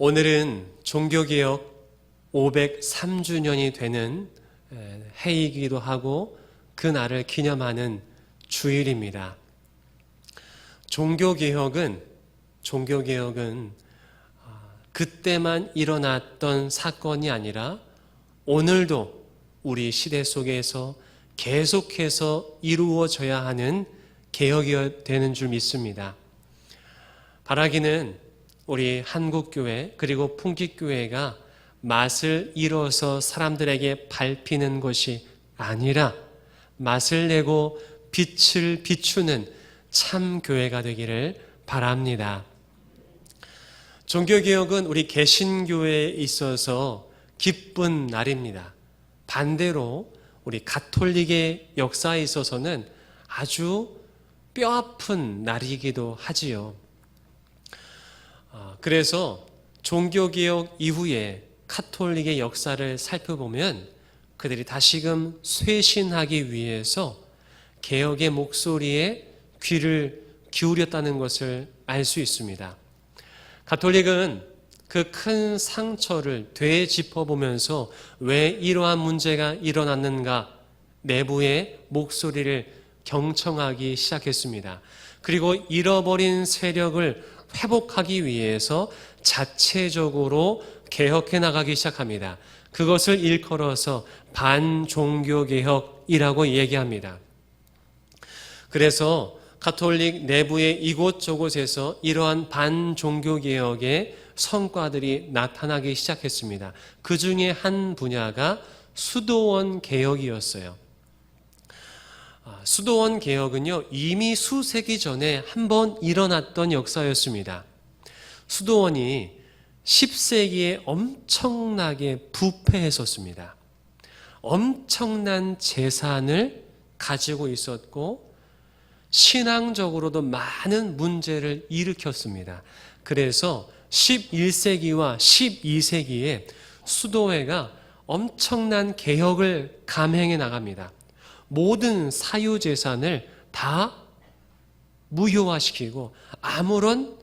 오늘은 종교개혁 503주년이 되는 해이기도 하고 그 날을 기념하는 주일입니다. 종교개혁은 그때만 일어났던 사건이 아니라 오늘도 우리 시대 속에서 계속해서 이루어져야 하는 개혁이 되는 줄 믿습니다. 바라기는 우리 한국교회 그리고 풍기교회가 맛을 잃어서 사람들에게 밟히는 것이 아니라 맛을 내고 빛을 비추는 참 교회가 되기를 바랍니다. 종교개혁은 우리 개신교회에 있어서 기쁜 날입니다. 반대로 우리 가톨릭의 역사에 있어서는 아주 뼈아픈 날이기도 하지요. 그래서 종교개혁 이후에 가톨릭의 역사를 살펴보면 그들이 다시금 쇄신하기 위해서 개혁의 목소리에 귀를 기울였다는 것을 알 수 있습니다. 가톨릭은 그 큰 상처를 되짚어보면서 왜 이러한 문제가 일어났는가 내부의 목소리를 경청하기 시작했습니다. 그리고 잃어버린 세력을 회복하기 위해서 자체적으로 개혁해 나가기 시작합니다. 그것을 일컬어서 반종교개혁이라고 얘기합니다. 그래서 가톨릭 내부의 이곳저곳에서 이러한 반종교개혁의 성과들이 나타나기 시작했습니다. 그 중에 한 분야가 수도원 개혁이었어요. 수도원 개혁은요, 이미 수세기 전에 한번 일어났던 역사였습니다. 수도원이 10세기에 엄청나게 부패했었습니다. 엄청난 재산을 가지고 있었고 신앙적으로도 많은 문제를 일으켰습니다. 그래서 11세기와 12세기에 수도회가 엄청난 개혁을 감행해 나갑니다. 모든 사유재산을 다 무효화시키고 아무런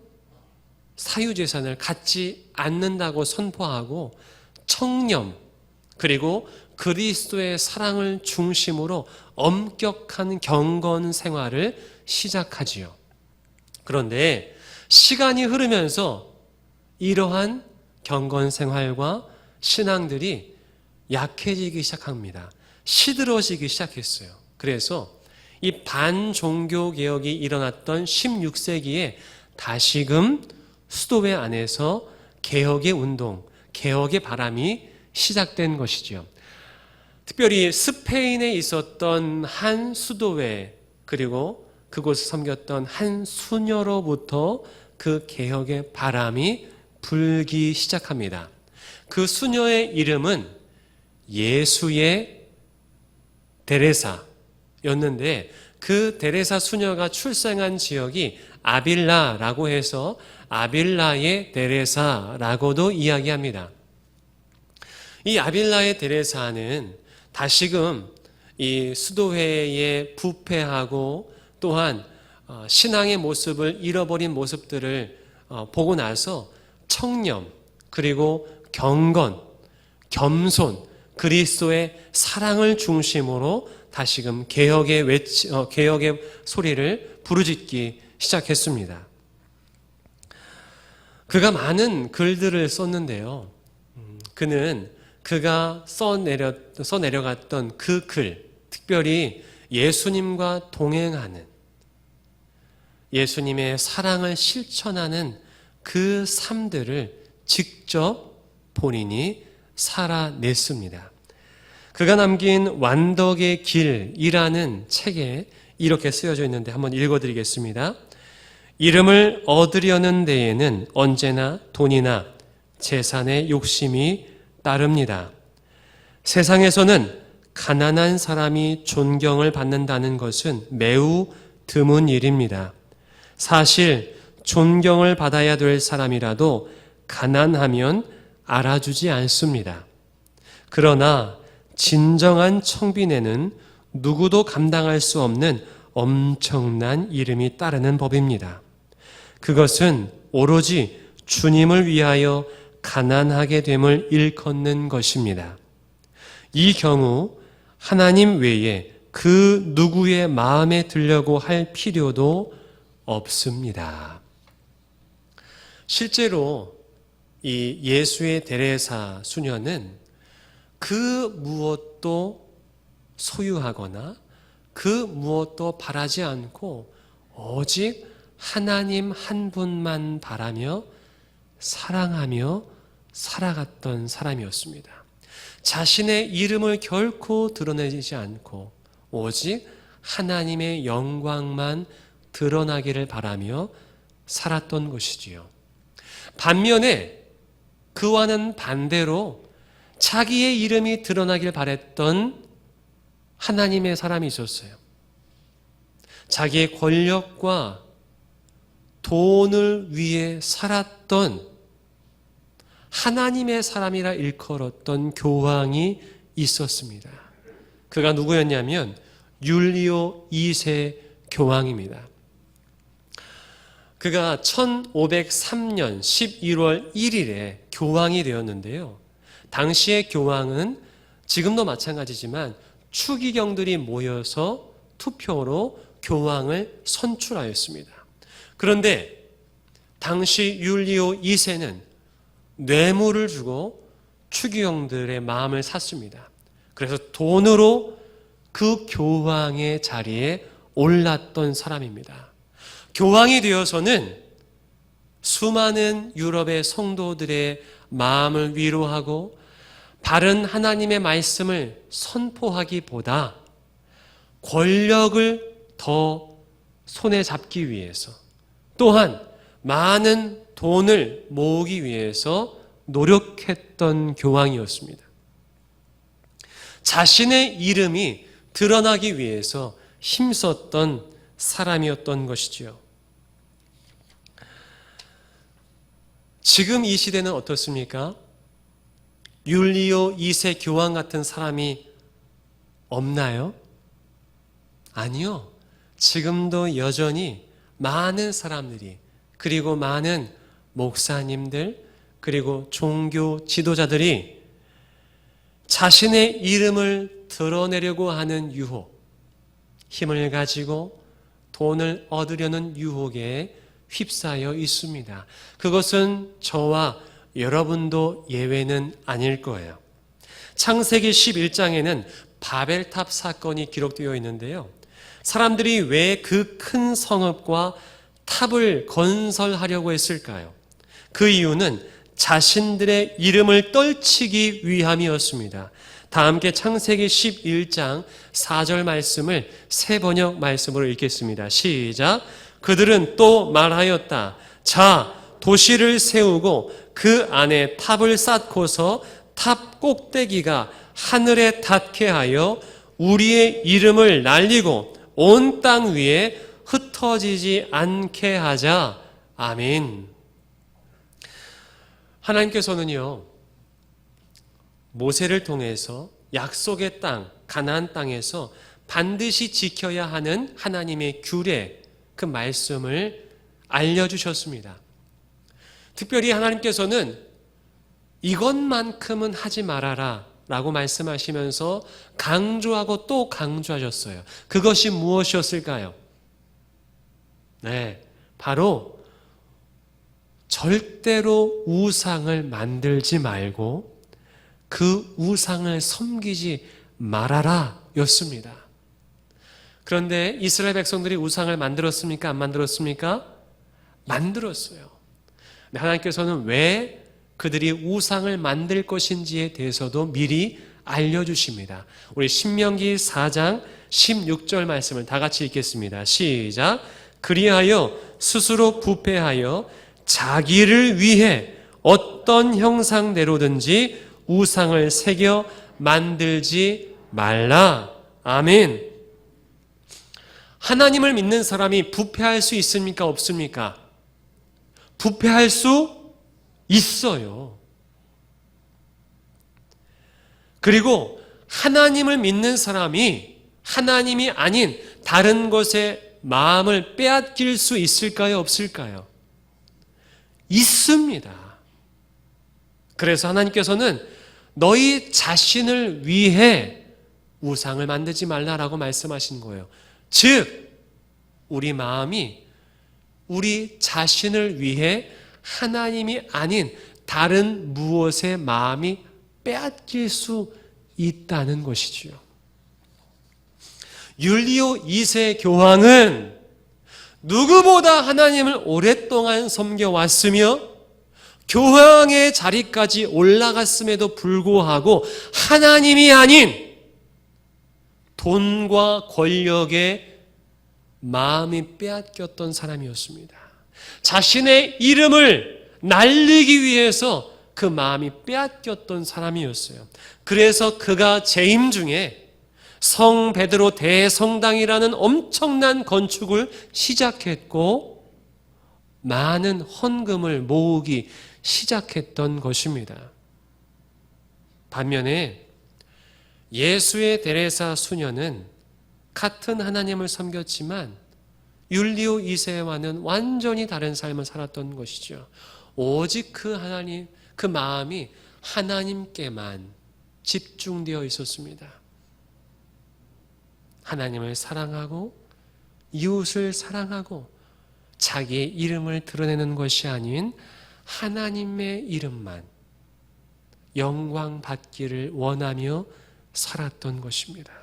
사유재산을 갖지 않는다고 선포하고 청렴 그리고 그리스도의 사랑을 중심으로 엄격한 경건 생활을 시작하지요. 그런데 시간이 흐르면서 이러한 경건 생활과 신앙들이 약해지기 시작합니다. 시들어지기 시작했어요. 그래서 이 반종교 개혁이 일어났던 16세기에 다시금 수도회 안에서 개혁의 운동, 개혁의 바람이 시작된 것이죠. 특별히 스페인에 있었던 한 수도회 그리고 그곳을 섬겼던 한 수녀로부터 그 개혁의 바람이 불기 시작합니다. 그 수녀의 이름은 예수의 데레사였는데 그 데레사 수녀가 출생한 지역이 아빌라라고 해서 아빌라의 데레사라고도 이야기합니다. 이 아빌라의 데레사는 다시금 이 수도회의 부패하고 또한 신앙의 모습을 잃어버린 모습들을 보고 나서 청렴 그리고 경건, 겸손, 그리스도의 사랑을 중심으로 다시금 개혁의 소리를 부르짖기 시작했습니다. 그가 많은 글들을 썼는데요. 그는 그가 써내려갔던 그 글, 특별히 예수님과 동행하는 예수님의 사랑을 실천하는 그 삶들을 직접 본인이 살아냈습니다. 그가 남긴 완덕의 길이라는 책에 이렇게 쓰여져 있는데 한번 읽어드리겠습니다. 이름을 얻으려는 데에는 언제나 돈이나 재산의 욕심이 따릅니다. 세상에서는 가난한 사람이 존경을 받는다는 것은 매우 드문 일입니다. 사실 존경을 받아야 될 사람이라도 가난하면 알아주지 않습니다. 그러나 진정한 청빈에는 누구도 감당할 수 없는 엄청난 이름이 따르는 법입니다. 그것은 오로지 주님을 위하여 가난하게 됨을 일컫는 것입니다. 이 경우 하나님 외에 그 누구의 마음에 들려고 할 필요도 없습니다. 실제로 이 예수의 데레사 수녀는 그 무엇도 소유하거나 그 무엇도 바라지 않고 오직 하나님 한 분만 바라며 사랑하며 살아갔던 사람이었습니다. 자신의 이름을 결코 드러내지 않고 오직 하나님의 영광만 드러나기를 바라며 살았던 것이지요. 반면에 그와는 반대로 자기의 이름이 드러나길 바랬던 하나님의 사람이 있었어요. 자기의 권력과 돈을 위해 살았던 하나님의 사람이라 일컬었던 교황이 있었습니다. 그가 누구였냐면 율리오 2세 교황입니다. 그가 1503년 11월 1일에 교황이 되었는데요. 당시의 교황은 지금도 마찬가지지만 추기경들이 모여서 투표로 교황을 선출하였습니다. 그런데 당시 율리오 2세는 뇌물을 주고 추기경들의 마음을 샀습니다. 그래서 돈으로 그 교황의 자리에 올랐던 사람입니다. 교황이 되어서는 수많은 유럽의 성도들의 마음을 위로하고 바른 하나님의 말씀을 선포하기보다 권력을 더 손에 잡기 위해서 또한 많은 돈을 모으기 위해서 노력했던 교황이었습니다. 자신의 이름이 드러나기 위해서 힘썼던 사람이었던 것이지요. 지금 이 시대는 어떻습니까? 율리오 2세 교황 같은 사람이 없나요? 아니요. 지금도 여전히 많은 사람들이 그리고 많은 목사님들 그리고 종교 지도자들이 자신의 이름을 드러내려고 하는 유혹, 힘을 가지고 돈을 얻으려는 유혹에 휩싸여 있습니다. 그것은 저와 여러분도 예외는 아닐 거예요. 창세기 11장에는 바벨탑 사건이 기록되어 있는데요. 사람들이 왜 그 큰 성읍과 탑을 건설하려고 했을까요? 그 이유는 자신들의 이름을 떨치기 위함이었습니다. 다 함께 창세기 11장 4절 말씀을 새 번역 말씀으로 읽겠습니다. 시작. 그들은 또 말하였다. 자, 도시를 세우고 그 안에 탑을 쌓고서 탑 꼭대기가 하늘에 닿게 하여 우리의 이름을 날리고 온 땅 위에 흩어지지 않게 하자. 아멘. 하나님께서는요, 모세를 통해서 약속의 땅, 가나안 땅에서 반드시 지켜야 하는 하나님의 규례, 그 말씀을 알려주셨습니다. 특별히 하나님께서는 이것만큼은 하지 말아라 라고 말씀하시면서 강조하고 또 강조하셨어요. 그것이 무엇이었을까요? 네, 바로 절대로 우상을 만들지 말고 그 우상을 섬기지 말아라 였습니다. 그런데 이스라엘 백성들이 우상을 만들었습니까? 안 만들었습니까? 만들었어요. 하나님께서는 왜 그들이 우상을 만들 것인지에 대해서도 미리 알려주십니다. 우리 신명기 4장 16절 말씀을 다 같이 읽겠습니다. 시작. 그리하여 스스로 부패하여 자기를 위해 어떤 형상대로든지 우상을 새겨 만들지 말라. 아멘. 하나님을 믿는 사람이 부패할 수 있습니까? 없습니까? 부패할 수 있어요. 그리고 하나님을 믿는 사람이 하나님이 아닌 다른 것에 마음을 빼앗길 수 있을까요? 없을까요? 있습니다. 그래서 하나님께서는 너희 자신을 위해 우상을 만들지 말라라고 말씀하신 거예요. 즉 우리 마음이 우리 자신을 위해 하나님이 아닌 다른 무엇의 마음이 빼앗길 수 있다는 것이지요. 율리오 2세 교황은 누구보다 하나님을 오랫동안 섬겨왔으며 교황의 자리까지 올라갔음에도 불구하고 하나님이 아닌 돈과 권력의 마음이 빼앗겼던 사람이었습니다. 자신의 이름을 날리기 위해서 그 마음이 빼앗겼던 사람이었어요. 그래서 그가 재임 중에 성 베드로 대성당이라는 엄청난 건축을 시작했고 많은 헌금을 모으기 시작했던 것입니다. 반면에 예수의 데레사 수녀는 같은 하나님을 섬겼지만 율리오 2세와는 완전히 다른 삶을 살았던 것이죠. 오직 그 하나님, 그 마음이 하나님께만 집중되어 있었습니다. 하나님을 사랑하고 이웃을 사랑하고 자기의 이름을 드러내는 것이 아닌 하나님의 이름만 영광 받기를 원하며 살았던 것입니다.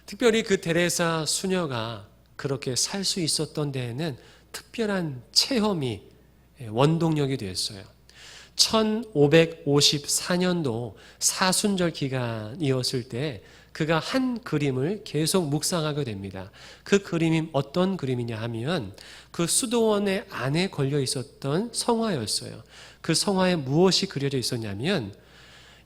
특별히 그 데레사 수녀가 그렇게 살 수 있었던 데에는 특별한 체험이 원동력이 되었어요. 1554년도 사순절 기간이었을 때 그가 한 그림을 계속 묵상하게 됩니다. 그 그림이 어떤 그림이냐 하면 그 수도원의 안에 걸려 있었던 성화였어요. 그 성화에 무엇이 그려져 있었냐면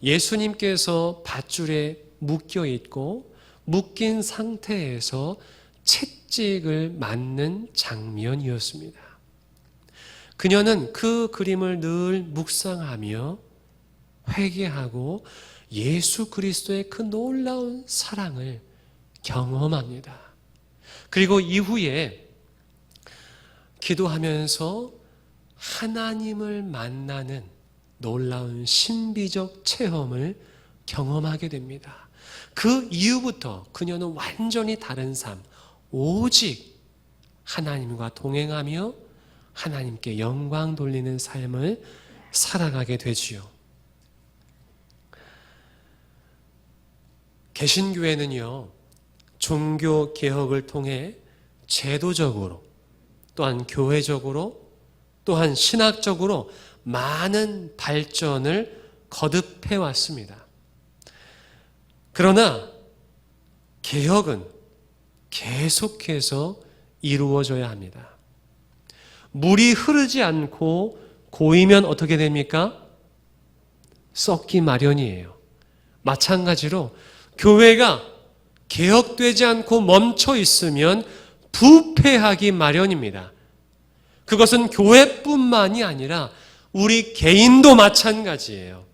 예수님께서 밧줄에 묶여 있고 묶인 상태에서 채찍을 맞는 장면이었습니다. 그녀는 그 그림을 늘 묵상하며 회개하고 예수 그리스도의 그 놀라운 사랑을 경험합니다. 그리고 이후에 기도하면서 하나님을 만나는 놀라운 신비적 체험을 경험하게 됩니다. 그 이후부터 그녀는 완전히 다른 삶, 오직 하나님과 동행하며 하나님께 영광 돌리는 삶을 살아가게 되지요. 개신교회는요, 종교 개혁을 통해 제도적으로 또한 교회적으로 또한 신학적으로 많은 발전을 거듭해 왔습니다. 그러나 개혁은 계속해서 이루어져야 합니다. 물이 흐르지 않고 고이면 어떻게 됩니까? 썩기 마련이에요. 마찬가지로 교회가 개혁되지 않고 멈춰 있으면 부패하기 마련입니다. 그것은 교회뿐만이 아니라 우리 개인도 마찬가지예요.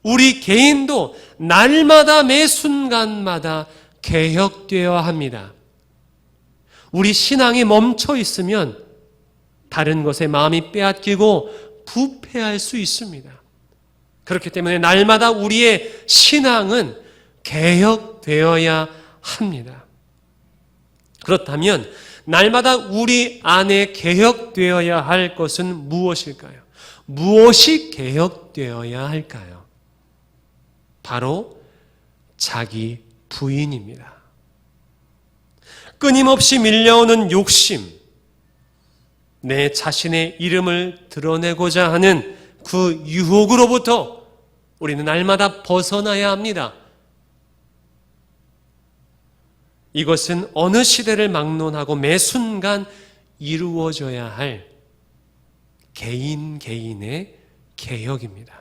우리 개인도 날마다 매 순간마다 개혁되어야 합니다. 우리 신앙이 멈춰 있으면 다른 것에 마음이 빼앗기고 부패할 수 있습니다. 그렇기 때문에 날마다 우리의 신앙은 개혁되어야 합니다. 그렇다면 날마다 우리 안에 개혁되어야 할 것은 무엇일까요? 무엇이 개혁되어야 할까요? 바로 자기 부인입니다. 끊임없이 밀려오는 욕심, 내 자신의 이름을 드러내고자 하는 그 유혹으로부터 우리는 날마다 벗어나야 합니다. 이것은 어느 시대를 막론하고 매 순간 이루어져야 할 개인의 개혁입니다.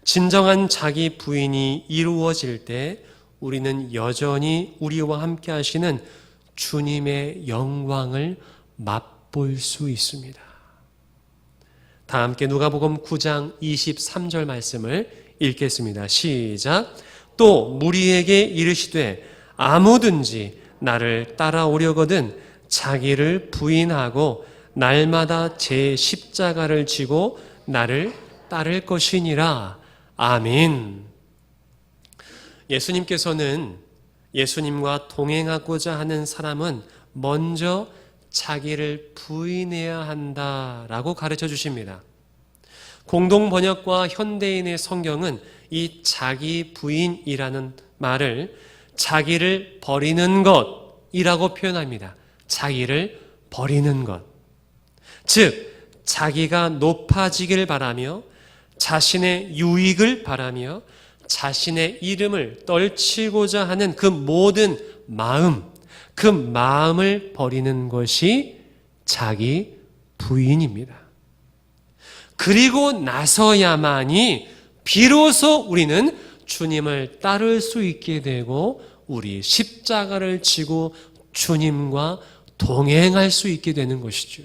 진정한 자기 부인이 이루어질 때 우리는 여전히 우리와 함께 하시는 주님의 영광을 맛볼 수 있습니다. 다 함께 누가복음 9장 23절 말씀을 읽겠습니다. 시작. 또 무리에게 이르시되 아무든지 나를 따라오려거든 자기를 부인하고 날마다 제 십자가를 지고 나를 따를 것이니라. 아멘. 예수님께서는 예수님과 동행하고자 하는 사람은 먼저 자기를 부인해야 한다라고 가르쳐 주십니다. 공동 번역과 현대인의 성경은 이 자기 부인이라는 말을 자기를 버리는 것이라고 표현합니다. 자기를 버리는 것. 즉, 자기가 높아지길 바라며 자신의 유익을 바라며 자신의 이름을 떨치고자 하는 그 모든 마음, 그 마음을 버리는 것이 자기 부인입니다. 그리고 나서야만이 비로소 우리는 주님을 따를 수 있게 되고 우리 십자가를 지고 주님과 동행할 수 있게 되는 것이죠.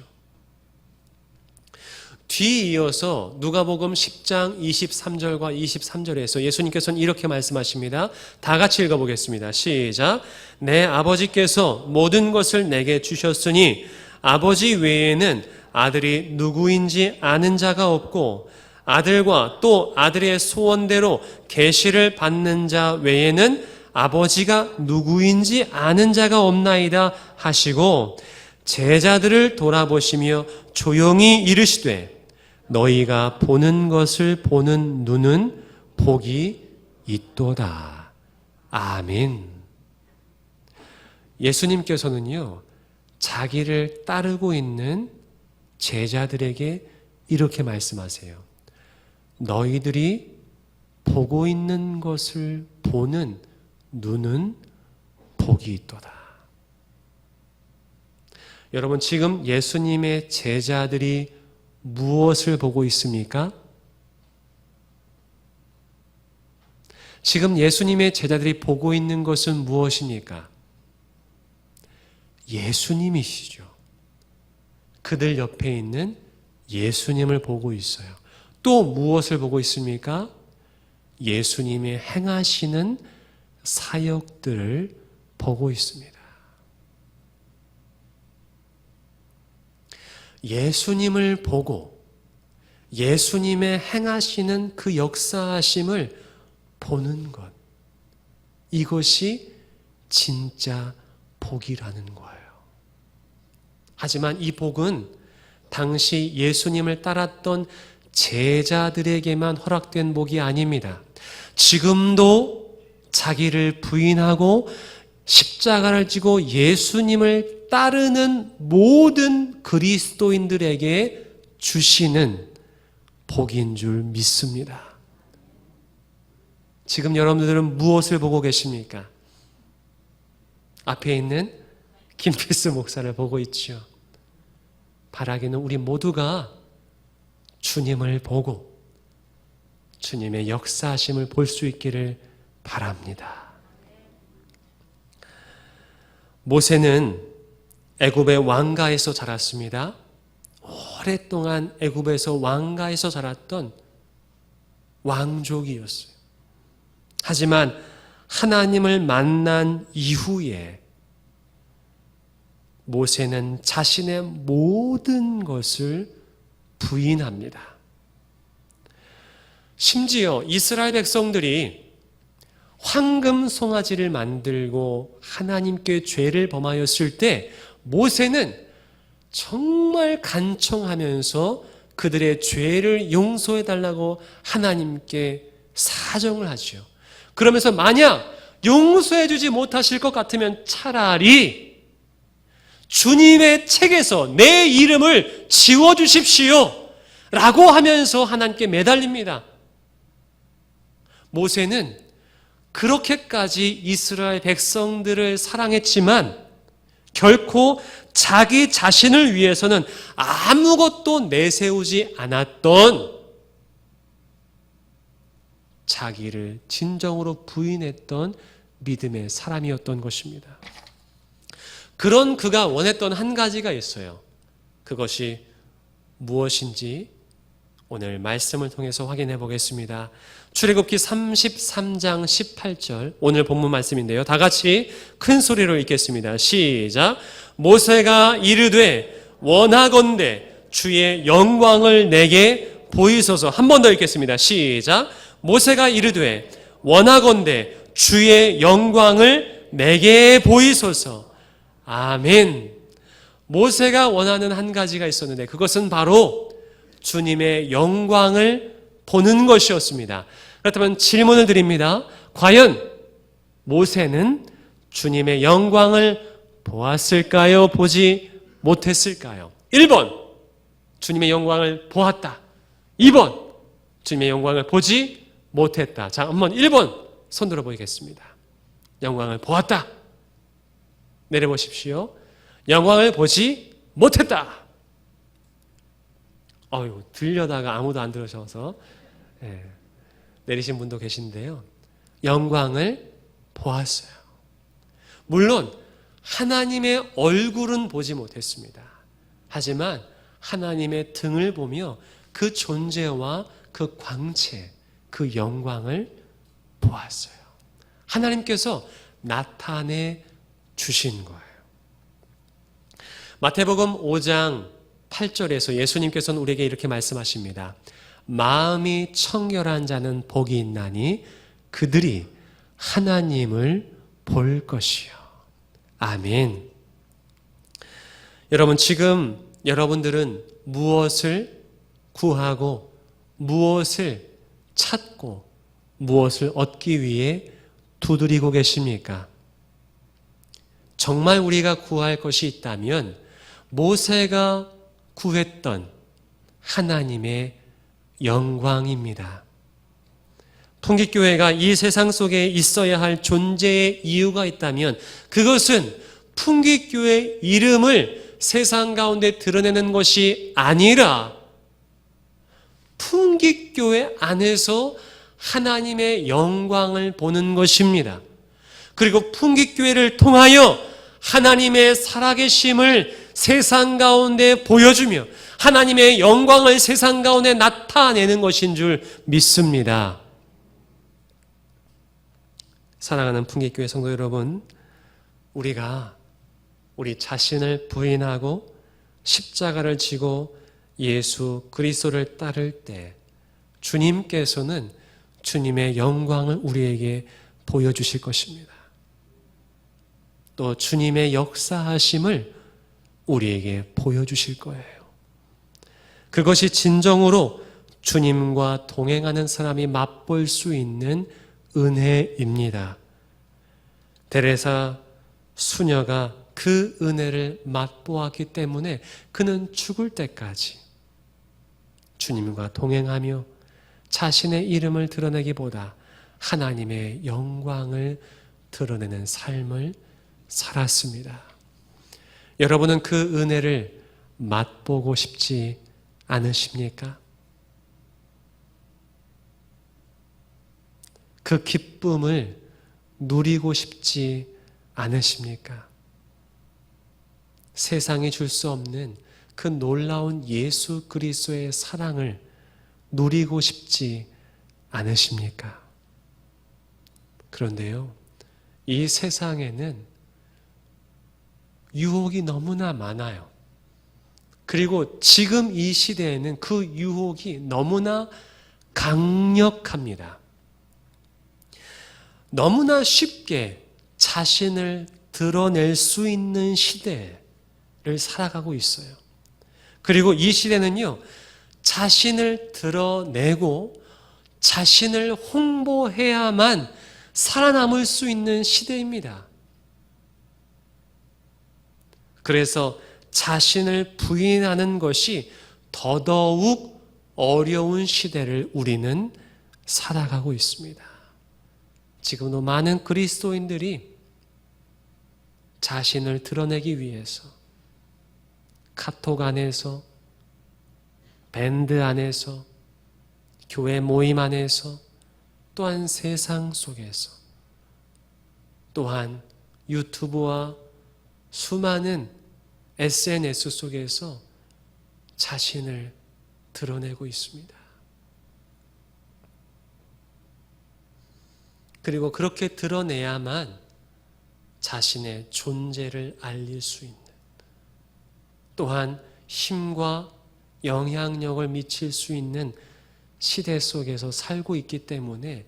뒤이어서 누가복음 10장 23절과 23절에서 예수님께서는 이렇게 말씀하십니다. 다 같이 읽어보겠습니다. 시작. 내 아버지께서 모든 것을 내게 주셨으니 아버지 외에는 아들이 누구인지 아는 자가 없고 아들과 또 아들의 소원대로 계시를 받는 자 외에는 아버지가 누구인지 아는 자가 없나이다 하시고 제자들을 돌아보시며 조용히 이르시되 너희가 보는 것을 보는 눈은 복이 있도다. 아멘. 예수님께서는요, 자기를 따르고 있는 제자들에게 이렇게 말씀하세요. 너희들이 보고 있는 것을 보는 눈은 복이 있도다. 여러분, 지금 예수님의 제자들이 무엇을 보고 있습니까? 지금 예수님의 제자들이 보고 있는 것은 무엇입니까? 예수님이시죠. 그들 옆에 있는 예수님을 보고 있어요. 또 무엇을 보고 있습니까? 예수님의 행하시는 사역들을 보고 있습니다. 예수님을 보고 예수님의 행하시는 그 역사하심을 보는 것, 이것이 진짜 복이라는 거예요. 하지만 이 복은 당시 예수님을 따랐던 제자들에게만 허락된 복이 아닙니다. 지금도 자기를 부인하고 십자가를 지고 예수님을 따르는 모든 그리스도인들에게 주시는 복인 줄 믿습니다. 지금 여러분들은 무엇을 보고 계십니까? 앞에 있는 김필수 목사를 보고 있죠. 바라기는 우리 모두가 주님을 보고 주님의 역사하심을 볼 수 있기를 바랍니다. 모세는 애굽의 왕가에서 자랐습니다. 오랫동안 애굽에서 왕가에서 자랐던 왕족이었어요. 하지만 하나님을 만난 이후에 모세는 자신의 모든 것을 부인합니다. 심지어 이스라엘 백성들이 황금 송아지를 만들고 하나님께 죄를 범하였을 때 모세는 정말 간청하면서 그들의 죄를 용서해 달라고 하나님께 사정을 하죠. 그러면서 만약 용서해 주지 못하실 것 같으면 차라리 주님의 책에서 내 이름을 지워주십시오 라고 하면서 하나님께 매달립니다. 모세는 그렇게까지 이스라엘 백성들을 사랑했지만 결코 자기 자신을 위해서는 아무것도 내세우지 않았던, 자기를 진정으로 부인했던 믿음의 사람이었던 것입니다. 그런 그가 원했던 한 가지가 있어요. 그것이 무엇인지 오늘 말씀을 통해서 확인해 보겠습니다. 출애굽기 33장 18절 오늘 본문 말씀인데요. 다 같이 큰 소리로 읽겠습니다. 시작. 모세가 이르되 원하건대 주의 영광을 내게 보이소서. 한 번 더 읽겠습니다. 시작. 모세가 이르되 원하건대 주의 영광을 내게 보이소서. 아멘. 모세가 원하는 한 가지가 있었는데 그것은 바로 주님의 영광을 보는 것이었습니다. 그렇다면 질문을 드립니다. 과연 모세는 주님의 영광을 보았을까요? 보지 못했을까요? 1번, 주님의 영광을 보았다. 2번, 주님의 영광을 보지 못했다. 자, 한번 1번 손 들어 보이겠습니다. 영광을 보았다. 내려보십시오. 영광을 보지 못했다. 들려다가 아무도 안 들으셔서 내리신 분도 계신데요. 영광을 보았어요. 물론 하나님의 얼굴은 보지 못했습니다. 하지만 하나님의 등을 보며 그 존재와 그 광채, 그 영광을 보았어요. 하나님께서 나타내 주신 거예요. 마태복음 5장 8절에서 예수님께서는 우리에게 이렇게 말씀하십니다. 마음이 청결한 자는 복이 있나니 그들이 하나님을 볼 것이요. 아멘. 여러분, 지금 여러분들은 무엇을 구하고 무엇을 찾고 무엇을 얻기 위해 두드리고 계십니까? 정말 우리가 구할 것이 있다면 모세가 구했던 하나님의 영광입니다. 풍기교회가 이 세상 속에 있어야 할 존재의 이유가 있다면 그것은 풍기교회 이름을 세상 가운데 드러내는 것이 아니라 풍기교회 안에서 하나님의 영광을 보는 것입니다. 그리고 풍기교회를 통하여 하나님의 살아계심을 세상 가운데 보여주며 하나님의 영광을 세상 가운데 나타내는 것인 줄 믿습니다. 사랑하는 풍기교회 성도 여러분, 우리가 우리 자신을 부인하고 십자가를 지고 예수 그리스도를 따를 때 주님께서는 주님의 영광을 우리에게 보여주실 것입니다. 또 주님의 역사하심을 우리에게 보여주실 거예요. 그것이 진정으로 주님과 동행하는 사람이 맛볼 수 있는 은혜입니다. 데레사 수녀가 그 은혜를 맛보았기 때문에 그는 죽을 때까지 주님과 동행하며 자신의 이름을 드러내기보다 하나님의 영광을 드러내는 삶을 살았습니다. 여러분은 그 은혜를 맛보고 싶지 않으십니까? 그 기쁨을 누리고 싶지 않으십니까? 세상이 줄 수 없는 그 놀라운 예수 그리스도의 사랑을 누리고 싶지 않으십니까? 그런데요, 이 세상에는 유혹이 너무나 많아요. 그리고 지금 이 시대에는 그 유혹이 너무나 강력합니다. 너무나 쉽게 자신을 드러낼 수 있는 시대를 살아가고 있어요. 그리고 이 시대는요, 자신을 드러내고 자신을 홍보해야만 살아남을 수 있는 시대입니다. 그래서 자신을 부인하는 것이 더더욱 어려운 시대를 우리는 살아가고 있습니다. 지금도 많은 그리스도인들이 자신을 드러내기 위해서 카톡 안에서, 밴드 안에서, 교회 모임 안에서, 또한 세상 속에서, 또한 유튜브와 수많은 SNS 속에서 자신을 드러내고 있습니다. 그리고 그렇게 드러내야만 자신의 존재를 알릴 수 있는, 또한 힘과 영향력을 미칠 수 있는 시대 속에서 살고 있기 때문에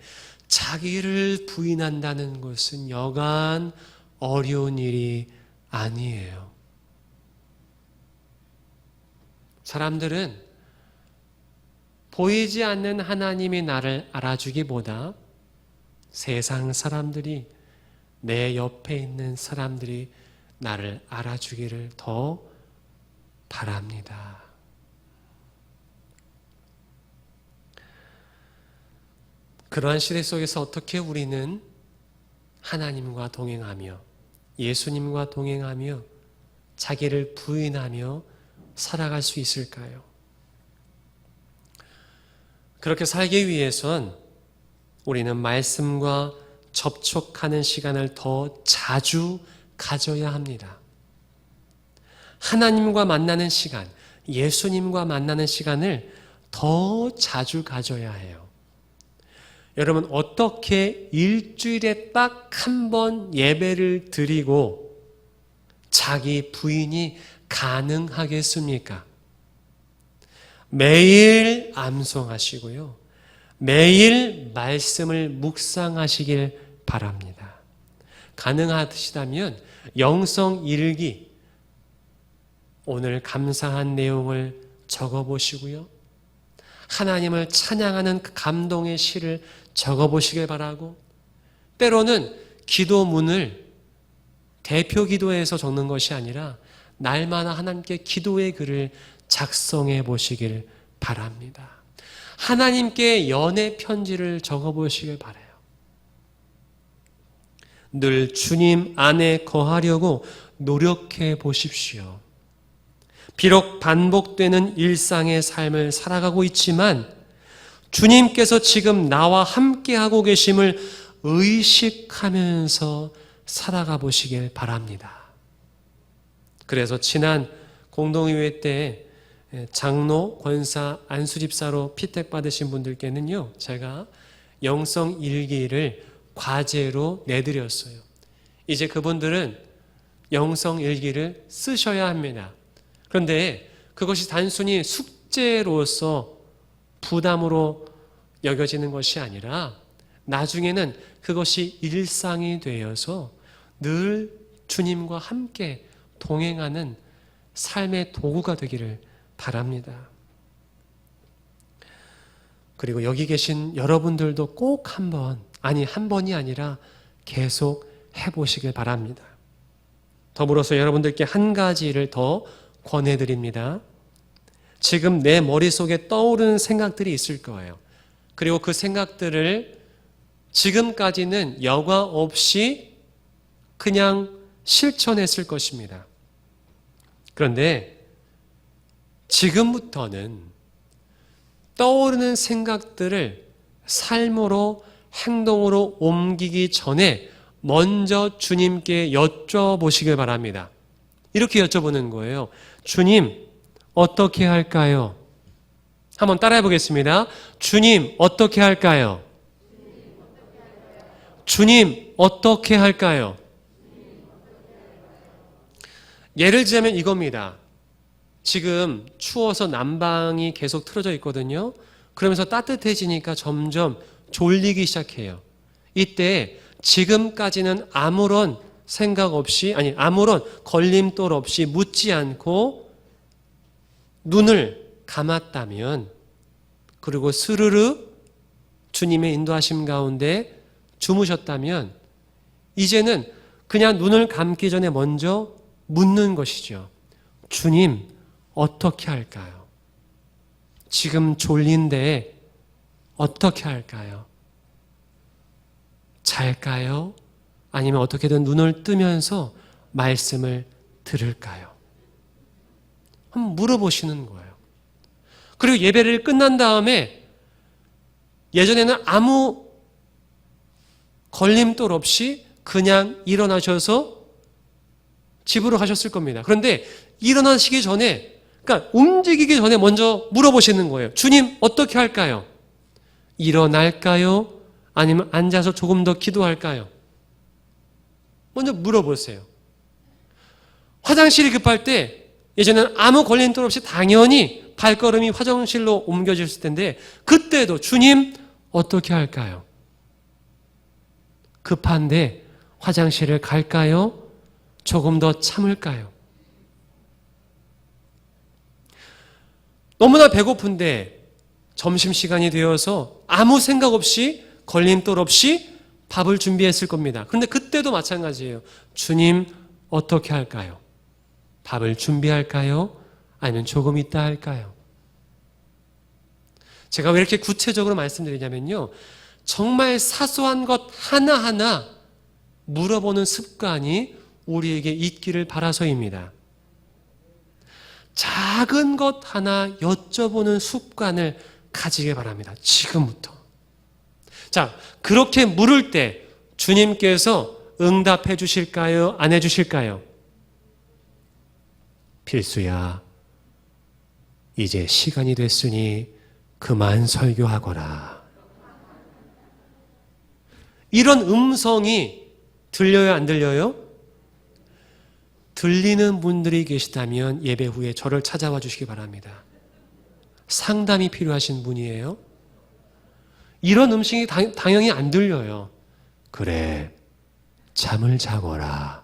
자기를 부인한다는 것은 여간 어려운 일이 아니에요. 사람들은 보이지 않는 하나님이 나를 알아주기보다 세상 사람들이, 내 옆에 있는 사람들이 나를 알아주기를 더 바랍니다. 그러한 시대 속에서 어떻게 우리는 하나님과 동행하며 예수님과 동행하며 자기를 부인하며 살아갈 수 있을까요? 그렇게 살기 위해선 우리는 말씀과 접촉하는 시간을 더 자주 가져야 합니다. 하나님과 만나는 시간, 예수님과 만나는 시간을 더 자주 가져야 해요. 여러분, 어떻게 일주일에 딱 한 번 예배를 드리고 자기 부인이 가능하겠습니까? 매일 암송하시고요. 매일 말씀을 묵상하시길 바랍니다. 가능하시다면 영성 일기, 오늘 감사한 내용을 적어보시고요. 하나님을 찬양하는 그 감동의 시를 적어보시길 바라고, 때로는 기도문을 대표 기도에서 적는 것이 아니라 날마다 하나님께 기도의 글을 작성해 보시길 바랍니다. 하나님께 연애 편지를 적어보시길 바라요. 늘 주님 안에 거하려고 노력해 보십시오. 비록 반복되는 일상의 삶을 살아가고 있지만 주님께서 지금 나와 함께하고 계심을 의식하면서 살아가 보시길 바랍니다. 그래서 지난 공동의회 때 장로, 권사, 안수집사로 피택받으신 분들께는요, 제가 영성 일기를 과제로 내드렸어요. 이제 그분들은 영성 일기를 쓰셔야 합니다. 그런데 그것이 단순히 숙제로서 부담으로 여겨지는 것이 아니라 나중에는 그것이 일상이 되어서 늘 주님과 함께 동행하는 삶의 도구가 되기를 바랍니다. 그리고 여기 계신 여러분들도 꼭 한 번이 아니라 계속 해보시길 바랍니다. 더불어서 여러분들께 한 가지를 더 권해드립니다. 지금 내 머릿속에 떠오르는 생각들이 있을 거예요. 그리고 그 생각들을 지금까지는 여과 없이 그냥 실천했을 것입니다. 그런데 지금부터는 떠오르는 생각들을 삶으로, 행동으로 옮기기 전에 먼저 주님께 여쭤보시길 바랍니다. 이렇게 여쭤보는 거예요. 주님, 어떻게 할까요? 한번 따라해 보겠습니다. 주님, 어떻게 할까요? 주님, 어떻게 할까요? 예를 들자면 이겁니다. 지금 추워서 난방이 계속 틀어져 있거든요. 그러면서 따뜻해지니까 점점 졸리기 시작해요. 이때 지금까지는 아무런 생각 없이, 아무런 걸림돌 없이 묻지 않고 눈을 감았다면, 그리고 스르르 주님의 인도하심 가운데 주무셨다면, 이제는 그냥 눈을 감기 전에 먼저 묻는 것이죠. 주님, 어떻게 할까요? 지금 졸린데 어떻게 할까요? 잘까요? 아니면 어떻게든 눈을 뜨면서 말씀을 들을까요? 한번 물어보시는 거예요. 그리고 예배를 끝난 다음에 예전에는 아무 걸림돌 없이 그냥 일어나셔서 집으로 가셨을 겁니다. 그런데 일어나시기 전에, 그러니까 움직이기 전에 먼저 물어보시는 거예요. 주님, 어떻게 할까요? 일어날까요? 아니면 앉아서 조금 더 기도할까요? 먼저 물어보세요. 화장실이 급할 때 예전에는 아무 걸림돌 없이 당연히 발걸음이 화장실로 옮겨졌을 텐데 그때도 주님 어떻게 할까요? 급한데 화장실을 갈까요? 조금 더 참을까요? 너무나 배고픈데 점심시간이 되어서 아무 생각 없이 걸림돌 없이 밥을 준비했을 겁니다. 그런데 그때도 마찬가지예요. 주님 어떻게 할까요? 밥을 준비할까요? 아니면 조금 있다 할까요? 제가 왜 이렇게 구체적으로 말씀드리냐면요. 정말 사소한 것 하나하나 물어보는 습관이 우리에게 있기를 바라서입니다. 작은 것 하나 여쭤보는 습관을 가지길 바랍니다. 지금부터. 자, 그렇게 물을 때 주님께서 응답해 주실까요? 안 해 주실까요? 필수야, 이제 시간이 됐으니 그만 설교하거라. 이런 음성이 들려요, 안 들려요? 들리는 분들이 계시다면 예배 후에 저를 찾아와 주시기 바랍니다. 상담이 필요하신 분이에요. 이런 음성이 당연히 안 들려요. 그래, 잠을 자거라.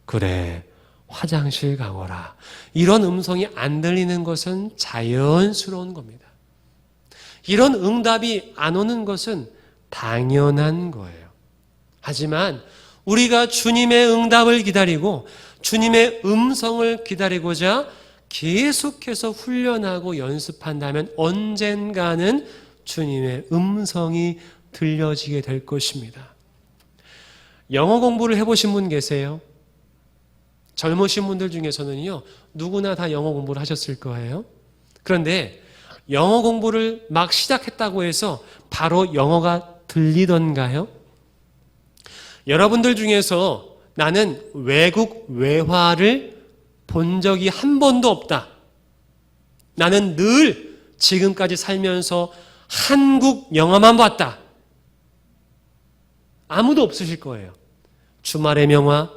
그래, 화장실 가거라. 이런 음성이 안 들리는 것은 자연스러운 겁니다. 이런 응답이 안 오는 것은 당연한 거예요. 하지만 우리가 주님의 응답을 기다리고 주님의 음성을 기다리고자 계속해서 훈련하고 연습한다면 언젠가는 주님의 음성이 들려지게 될 것입니다. 영어 공부를 해보신 분 계세요? 젊으신 분들 중에서는요, 누구나 다 영어 공부를 하셨을 거예요. 그런데 영어 공부를 막 시작했다고 해서 바로 영어가 들리던가요? 여러분들 중에서 나는 외국 외화를 본 적이 한 번도 없다. 나는 늘 지금까지 살면서 한국 영화만 봤다. 아무도 없으실 거예요. 주말의 명화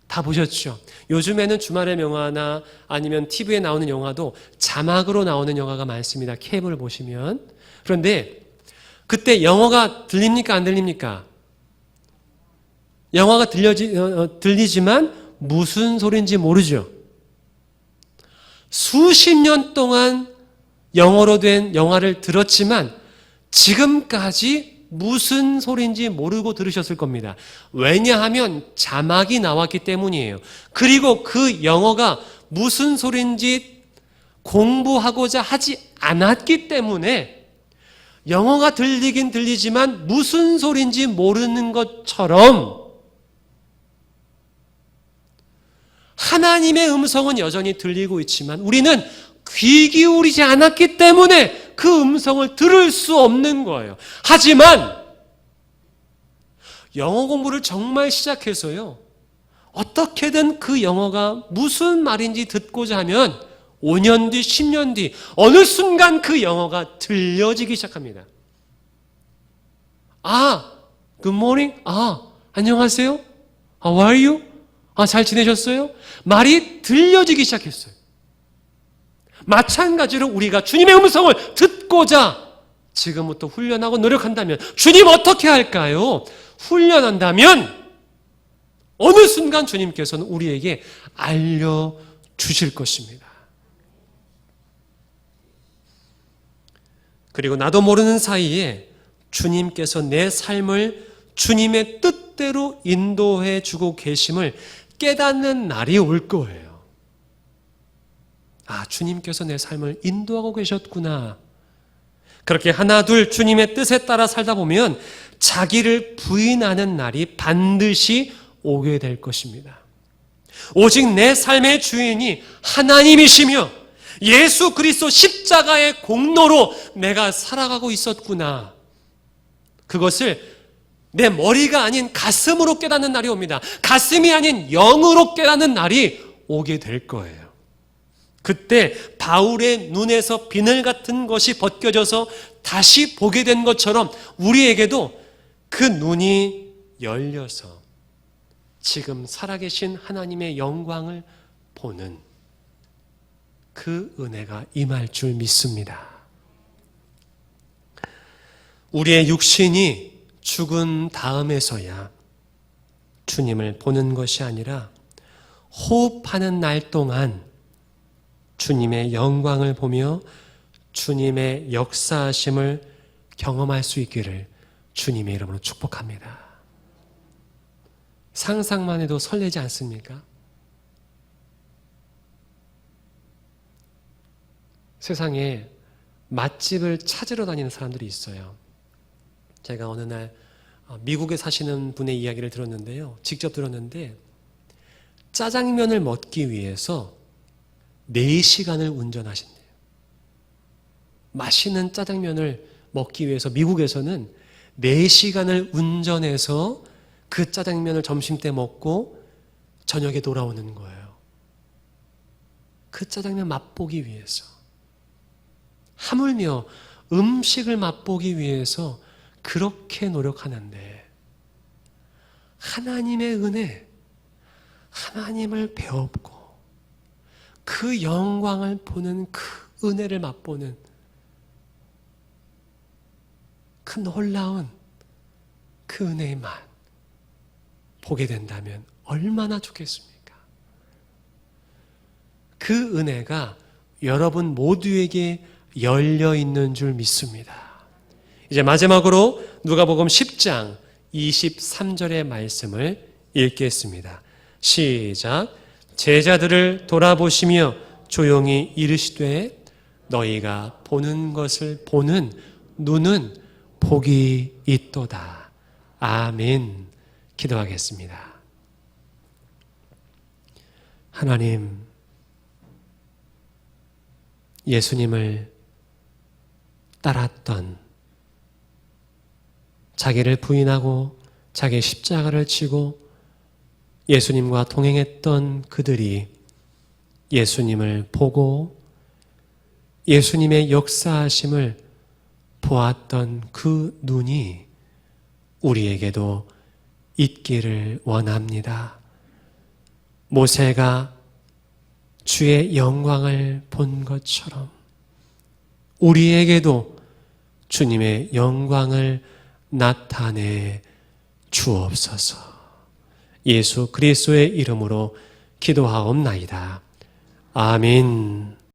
다 보셨죠? 요즘에는 주말의 명화나 아니면 TV에 나오는 영화도 자막으로 나오는 영화가 많습니다. 케이블을 보시면. 그런데 그때 영어가 들립니까? 안 들립니까? 영화가 들리지만 무슨 소리인지 모르죠. 수십 년 동안 영어로 된 영화를 들었지만 지금까지 무슨 소리인지 모르고 들으셨을 겁니다. 왜냐하면 자막이 나왔기 때문이에요. 그리고 그 영어가 무슨 소리인지 공부하고자 하지 않았기 때문에 영어가 들리긴 들리지만 무슨 소리인지 모르는 것처럼 하나님의 음성은 여전히 들리고 있지만 우리는 귀 기울이지 않았기 때문에 그 음성을 들을 수 없는 거예요. 하지만 영어 공부를 정말 시작해서요, 어떻게든 그 영어가 무슨 말인지 듣고자 하면 5년 뒤, 10년 뒤 어느 순간 그 영어가 들려지기 시작합니다. good morning. 안녕하세요. How are you? 잘 지내셨어요? 말이 들려지기 시작했어요. 마찬가지로 우리가 주님의 음성을 듣고자 지금부터 훈련하고 노력한다면 주님 어떻게 할까요? 훈련한다면 어느 순간 주님께서는 우리에게 알려주실 것입니다. 그리고 나도 모르는 사이에 주님께서 내 삶을 주님의 뜻대로 인도해 주고 계심을 깨닫는 날이 올 거예요. 주님께서 내 삶을 인도하고 계셨구나. 그렇게 하나 둘 주님의 뜻에 따라 살다 보면 자기를 부인하는 날이 반드시 오게 될 것입니다. 오직 내 삶의 주인이 하나님이시며 예수 그리스도 십자가의 공로로 내가 살아가고 있었구나. 그것을 내 머리가 아닌 가슴으로 깨닫는 날이 옵니다. 가슴이 아닌 영으로 깨닫는 날이 오게 될 거예요. 그때 바울의 눈에서 비늘 같은 것이 벗겨져서 다시 보게 된 것처럼 우리에게도 그 눈이 열려서 지금 살아계신 하나님의 영광을 보는 그 은혜가 임할 줄 믿습니다. 우리의 육신이 죽은 다음에서야 주님을 보는 것이 아니라 호흡하는 날 동안 주님의 영광을 보며 주님의 역사하심을 경험할 수 있기를 주님의 이름으로 축복합니다. 상상만 해도 설레지 않습니까? 세상에 맛집을 찾으러 다니는 사람들이 있어요. 제가 어느 날 미국에 사시는 분의 이야기를 들었는데요. 직접 들었는데 짜장면을 먹기 위해서 4시간을 운전하신대요. 맛있는 짜장면을 먹기 위해서 미국에서는 4시간을 운전해서 그 짜장면을 점심때 먹고 저녁에 돌아오는 거예요. 그 짜장면 맛보기 위해서. 하물며 음식을 맛보기 위해서 그렇게 노력하는데 하나님의 은혜, 하나님을 배웠고 그 영광을 보는 그 은혜를 맛보는 그 놀라운 그 은혜의 맛 보게 된다면 얼마나 좋겠습니까? 그 은혜가 여러분 모두에게 열려 있는 줄 믿습니다. 이제 마지막으로 누가복음 10장 23절의 말씀을 읽겠습니다. 시작. 제자들을 돌아보시며 조용히 이르시되 너희가 보는 것을 보는 눈은 복이 있도다. 아멘. 기도하겠습니다. 하나님, 예수님을 따랐던, 자기를 부인하고 자기의 십자가를 지고 예수님과 동행했던 그들이 예수님을 보고 예수님의 역사하심을 보았던 그 눈이 우리에게도 있기를 원합니다. 모세가 주의 영광을 본 것처럼 우리에게도 주님의 영광을 나타내 주옵소서. 예수 그리스도의 이름으로 기도하옵나이다. 아멘.